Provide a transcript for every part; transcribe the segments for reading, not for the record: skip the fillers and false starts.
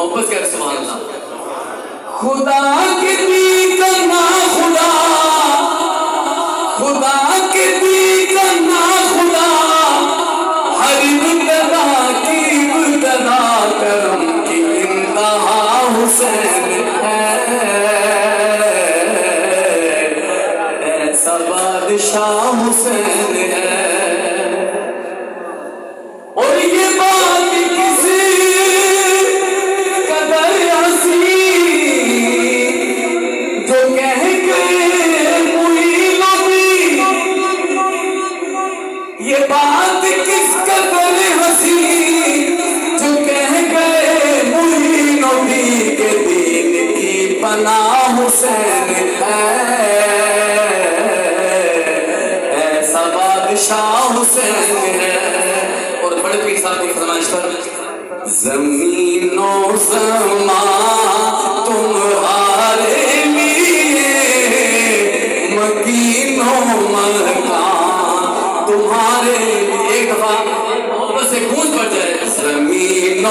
محبت کر سبحان اللہ. خدا کے دی کرنا خدا، خدا کے دی کرنا خدا، ہر ابتدا کی ابتدا کرم کی انتہا حسین ہے. ایسا بادشاہ حسین ہے. اور یہ بات کسی قدر ہنسی جو کہہ گئے کوئی نبی، یہ بات کس قدر ہنسی جو کہہ گئے کوئی نبی کے دین کی پناہ حسین ہے. ایسا بادشاہ حسین ہے. اور بڑے پیر صاحب کی فرمائش پر زمین و زمان تمہارے لیے، مکین و مکان تمہارے لیے. ایک دفعہ محبت سے گونج پڑ جائے. زمین و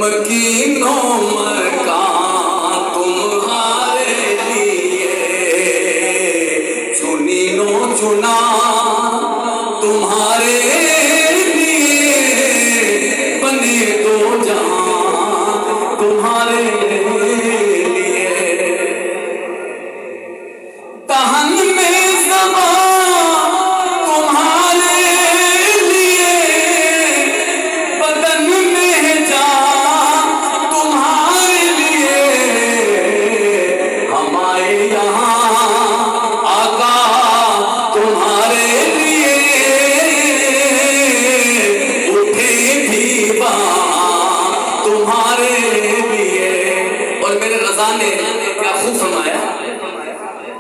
مکین و مکان تمہارے لیے، چنین و چنا تمہارے لیے، بنے دو جہاں تمہارے لیے. دہن میں زبان تمہارے لیے، بدن میں جان تمہارے لیے. ہمارے یہاں آقا تمہارے لیے، اٹھے بھی وہاں تمہارے لیے. اور میرے رضا نے کیا خوب فرمایا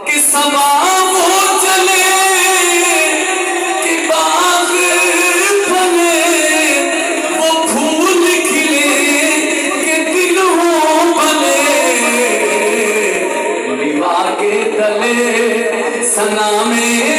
کہ سما وہ چلے کہ باغ بنے، وہ پھول کھلے کہ دل ہو بنے. لیوا کے تلے سنا میں